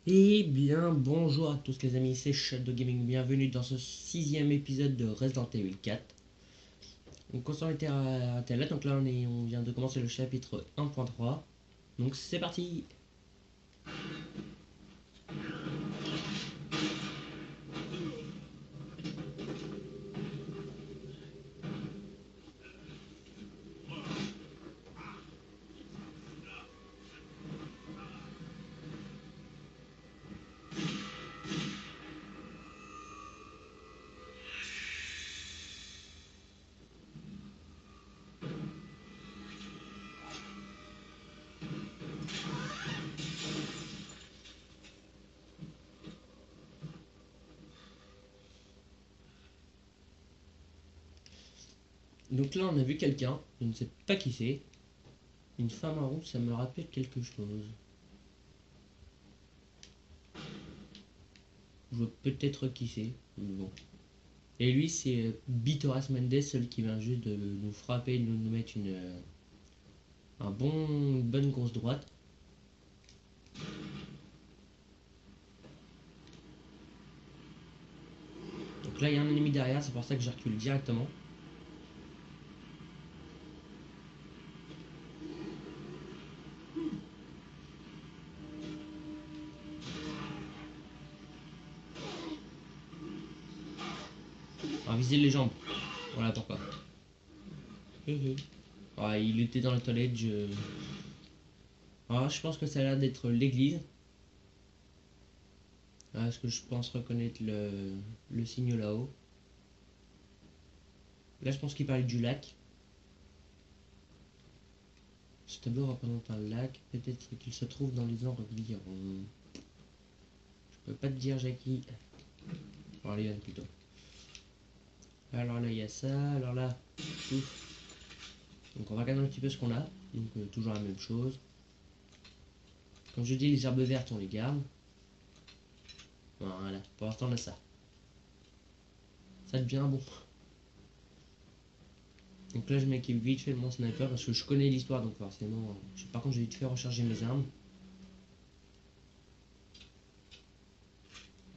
Et bien bonjour à tous les amis, c'est Shadow Gaming, bienvenue dans ce 6ème épisode de Resident Evil 4. Donc on s'en était arrêté là, donc là on vient de commencer le chapitre 1.3. Donc c'est parti. Donc là on a vu quelqu'un, je ne sais pas qui c'est. Une femme en rouge, ça me rappelle quelque chose. Je vois peut-être qui c'est, mais bon. Et lui c'est Bitoras Mendes, celui qui vient juste de nous frapper, de nous mettre une bonne grosse droite. Donc là il y a un ennemi derrière, c'est pour ça que je recule directement. On va viser les jambes, voilà pourquoi. Ouais, il était dans la toilette, je pense que ça a l'air d'être l'église. Est-ce que je pense reconnaître le signe là-haut? Là, je pense qu'il parlait du lac. Ce tableau représente un lac. Peut-être qu'il se trouve dans les environs. Je peux pas te dire, Jackie. Enfin, Léon plutôt. Alors là, il y a ça. Alors là, ouf. Donc on va regarder un petit peu ce qu'on a. Donc toujours la même chose. Comme je dis, les herbes vertes, on les garde. Voilà, pour l'instant on a ça. Ça devient bon. Donc là je m'équipe vite fait de mon sniper parce que je connais l'histoire, donc forcément. Par contre j'ai vite fait recharger mes armes.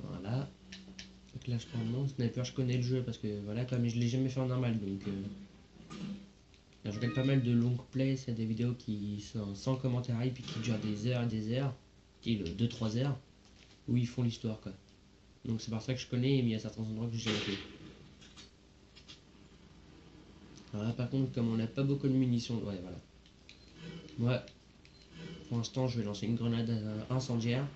Voilà. Donc là je prends mon sniper, je connais le jeu parce que voilà, comme je l'ai jamais fait en normal, donc là, je regarde pas mal de long play, c'est des vidéos qui sont sans commentaire et puis qui durent des heures et des heures, style 2-3 heures, où ils font l'histoire quoi. Donc c'est par ça que je connais, mais il y a certains endroits que j'ai jamais fait. Alors là par contre, comme on n'a pas beaucoup de munitions, ouais voilà. Moi, pour l'instant je vais lancer une grenade incendiaire.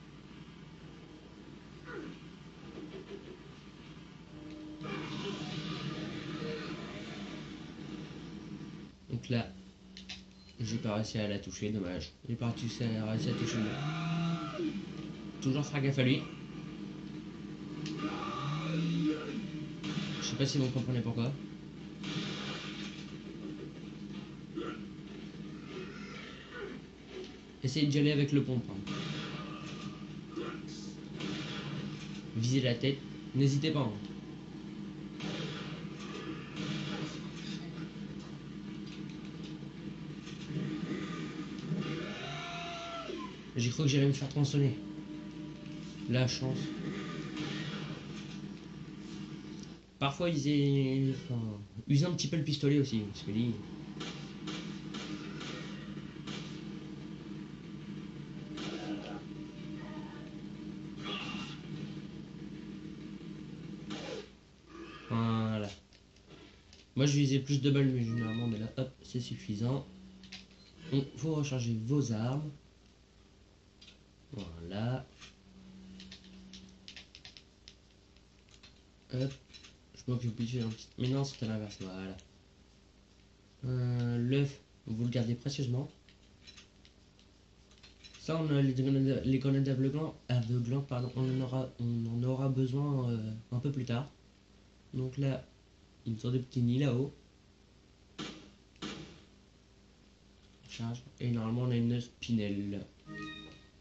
Donc là, j'ai pas réussi à la toucher, dommage. J'ai pas réussi à toucher lui. Toujours faire gaffe à lui. Je sais pas si vous comprenez pourquoi. Essayez d'y aller avec le pompe. Visez la tête. N'hésitez pas. J'ai cru que j'allais me faire tronçonner. La chance. Parfois, usez un petit peu le pistolet aussi. Parce que lui. Voilà. Moi, je visais plus de balles, mais généralement, mais là, hop, c'est suffisant. Donc, faut recharger vos armes. Voilà. Hop. Je m'occupe plus d'un petit. Mais non, c'est à l'inverse. Voilà. L'œuf, vous le gardez précieusement. Ça, on a les grenades aveuglantes, pardon, on en aura besoin un peu plus tard. Donc là, une sorte de petit nid là-haut. Charge. Et normalement, on a une spinelle.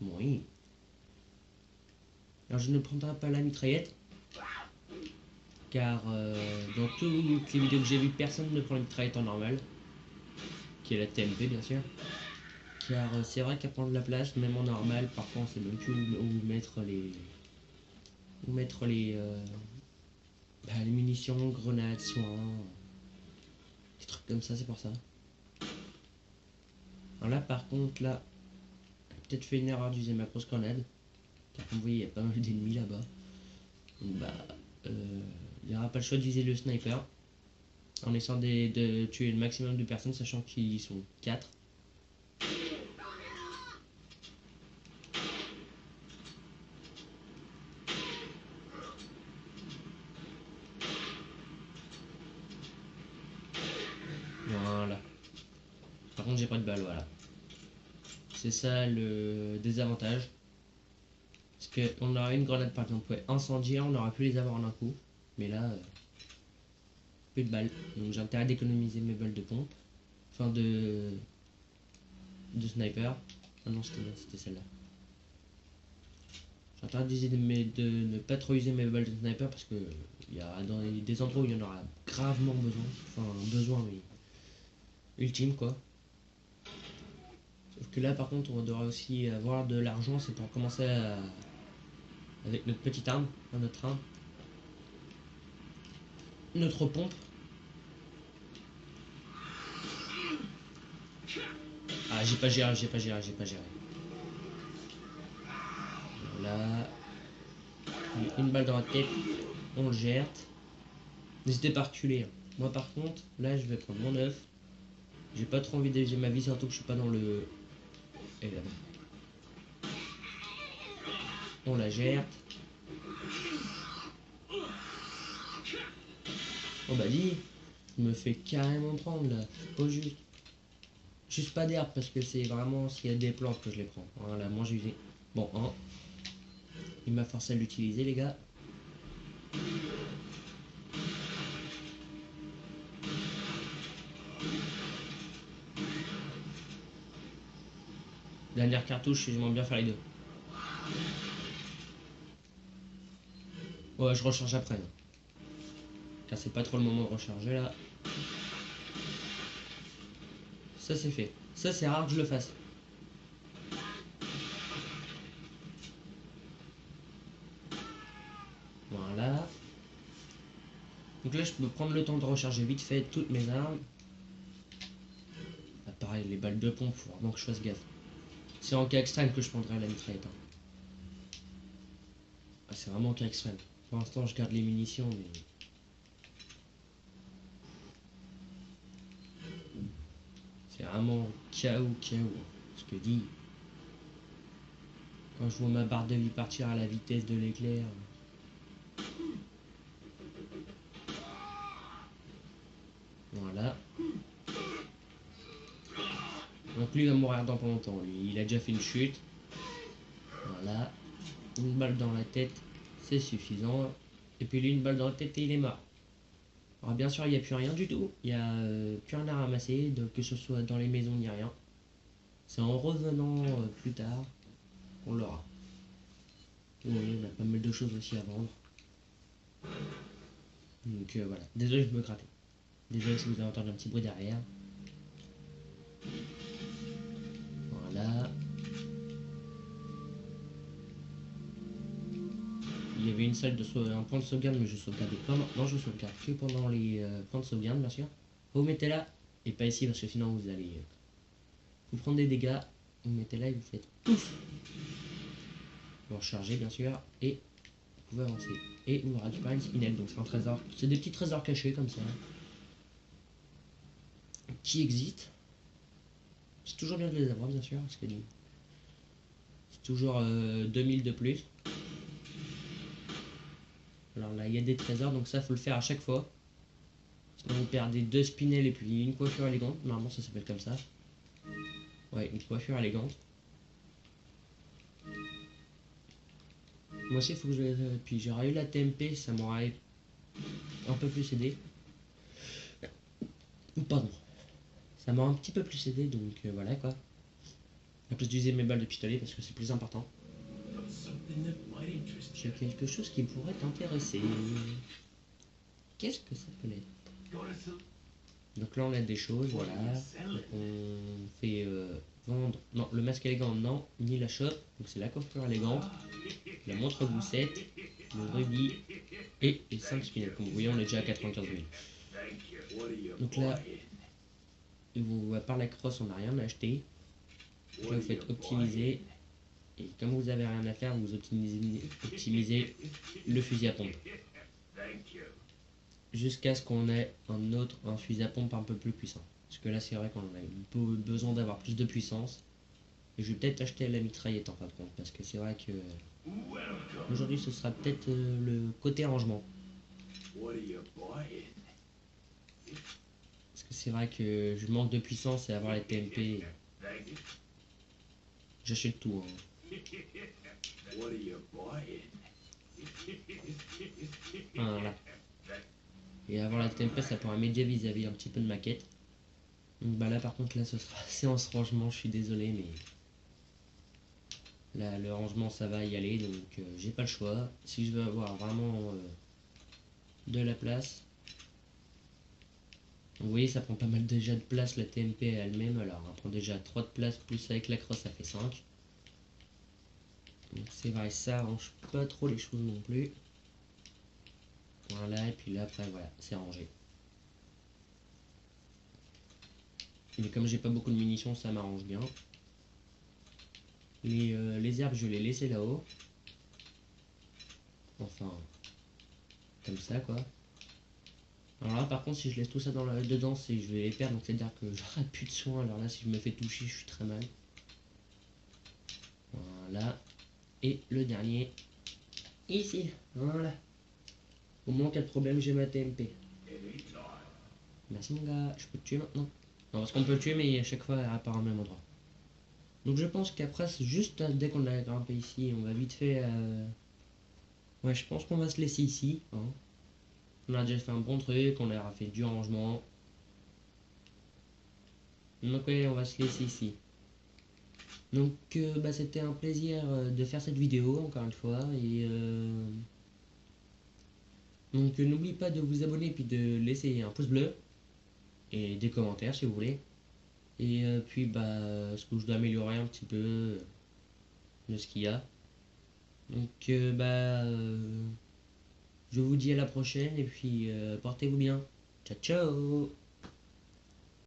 Oui. Alors, je ne prendrai pas la mitraillette. Car dans toutes les vidéos que j'ai vues, personne ne prend la mitraillette en normal. Qui est la TMP, bien sûr. Car c'est vrai qu'à prendre de la place, même en normal, parfois on sait même plus où mettre les. Où mettre les munitions, grenades, soins. Des trucs comme ça, c'est pour ça. Alors là par contre là, j'ai peut-être fait une erreur d'user ma grosse grenade. Car comme vous voyez il y a pas mal d'ennemis là-bas. Donc bah il n'y aura pas le choix d'utiliser le sniper. En essayant de tuer le maximum de personnes, sachant qu'ils sont 4. Voilà. Par contre j'ai pas de balle, voilà. C'est ça le désavantage. Parce qu'on aura une grenade par exemple, ouais, incendiaire, on aura pu les avoir en un coup. Mais là, plus de balles. Donc j'ai intérêt d'économiser mes balles de pompe. Enfin de sniper. Ah non, c'était celle-là. J'ai intérêt de ne pas trop user mes balles de sniper parce que il y a dans des endroits où il y en aura gravement besoin. Enfin, besoin, mais ultime quoi. Sauf que là, par contre, on devra aussi avoir de l'argent. C'est pour commencer avec notre petite arme, notre arme. Notre pompe. Ah, j'ai pas géré. Voilà. Une balle dans la tête. On le gère. N'hésitez pas à reculer. Hein. Moi, par contre, là, je vais prendre mon œuf. J'ai pas trop envie d'user ma vie, surtout que je suis pas dans le. Et là on la gère. Oh bah dis, je me fais carrément prendre là. Oh juste pas d'herbe parce que c'est vraiment s'il y a des plantes que je les prends. Voilà, moi j'ai usé. Bon, hein. Il m'a forcé à l'utiliser les gars. Dernière cartouche, j'aimerais bien faire les deux. Ouais, je recharge après. Car c'est pas trop le moment de recharger là. Ça c'est fait. Ça c'est rare que je le fasse. Voilà. Donc là je peux prendre le temps de recharger vite fait toutes mes armes. Ah, pareil, les balles de pompe, faut vraiment que je fasse gaffe. C'est en cas extrême que je prendrai la mitraillette. Hein. Ah, c'est vraiment en cas extrême. Pour l'instant je garde les munitions mais. C'est vraiment KO. Ce que dit. Quand je vois ma barre de vie partir à la vitesse de l'éclair. Voilà. Donc lui il va mourir dans pas longtemps. Lui, il a déjà fait une chute. Voilà. Une balle dans la tête, c'est suffisant. Et puis lui, une balle dans la tête et il est mort. Alors bien sûr, il n'y a plus rien du tout. Il n'y a plus rien à ramasser, donc que ce soit dans les maisons ni rien. C'est en revenant plus tard qu'on l'aura. Oui, on a pas mal de choses aussi à vendre. Donc voilà. Désolé, je me grattais. Désolé si vous avez entendu un petit bruit derrière. Voilà. Il y avait une salle un point de sauvegarde, mais je sauvegarde pas maintenant. Je sauvegarde que pendant les points de sauvegarde, bien sûr. Vous mettez là et pas ici parce que sinon vous allez vous prendre des dégâts. Vous mettez là et vous faites pouf. Vous rechargez bien sûr et vous pouvez avancer. Et vous récupérez une spinelle, donc c'est un trésor. C'est des petits trésors cachés comme ça. Qui existent. C'est toujours bien de les avoir bien sûr, parce que c'est toujours 2000 de plus. Alors là il y a des trésors, donc ça faut le faire à chaque fois. Sinon vous perdez 2 spinels et puis une coiffure élégante. Normalement ça s'appelle comme ça. Ouais, une coiffure élégante. Moi aussi il faut que je. Puis j'aurais eu la TMP, ça m'aurait un peu plus aidé. Pardon. Ça m'a un petit peu plus aidé, donc voilà quoi. À place d'utiliser mes balles de pistolet parce que c'est plus important. J'ai quelque chose qui pourrait t'intéresser. Qu'est-ce que ça peut être? Donc là on a des choses, voilà. Donc on fait vendre. Non, le masque élégant, non, ni la shop. Donc c'est la coiffure élégante, la montre goussette, le rubis et les 5 spinels. Comme vous voyez, on est déjà à 95 000. Donc là, à part la crosse, on n'a rien à acheter. Donc là, vous faites optimiser. Et comme vous avez rien à faire, vous optimisez le fusil à pompe. Jusqu'à ce qu'on ait un fusil à pompe un peu plus puissant. Parce que là, c'est vrai qu'on a besoin d'avoir plus de puissance. Et je vais peut-être acheter la mitraillette en fin de compte. Parce que c'est vrai que aujourd'hui, ce sera peut-être le côté rangement. Parce que c'est vrai que je manque de puissance et avoir les TMP. J'achète tout. Hein. Voilà. Et avoir la TMP, ça pourra m'aider vis-à-vis un petit peu de ma quête. Donc bah là par contre là ce sera séance rangement, je suis désolé mais là le rangement ça va y aller donc j'ai pas le choix. Si je veux avoir vraiment de la place. Vous voyez ça prend pas mal déjà de place la TMP elle-même, alors elle prend déjà 3 de place plus avec la crosse ça fait 5. Donc c'est vrai ça arrange pas trop les choses non plus. Voilà et puis là après voilà c'est rangé. Mais comme j'ai pas beaucoup de munitions ça m'arrange bien. Les herbes je les laissé là-haut. Enfin comme ça quoi. Alors là par contre si je laisse tout ça dedans c'est je vais les perdre donc c'est à dire que j'aurai plus de soins. Alors là si je me fais toucher je suis très mal. Voilà. Et le dernier ici. Voilà. Au moins quel problème j'ai ma TMP. Merci mon gars, je peux te tuer maintenant. Non parce qu'on peut le tuer mais à chaque fois elle apparaît au même endroit. Donc je pense qu'après c'est juste dès qu'on a grimpé ici on va vite fait ouais je pense qu'on va se laisser ici hein. On a déjà fait un bon truc, on a fait du rangement. Donc ouais, on va se laisser ici. Donc bah, c'était un plaisir de faire cette vidéo encore une fois. Et donc n'oubliez pas de vous abonner et puis de laisser un pouce bleu et des commentaires si vous voulez. Et puis bah ce que je dois améliorer un petit peu de ce qu'il y a. Donc je vous dis à la prochaine et puis portez-vous bien. Ciao ciao.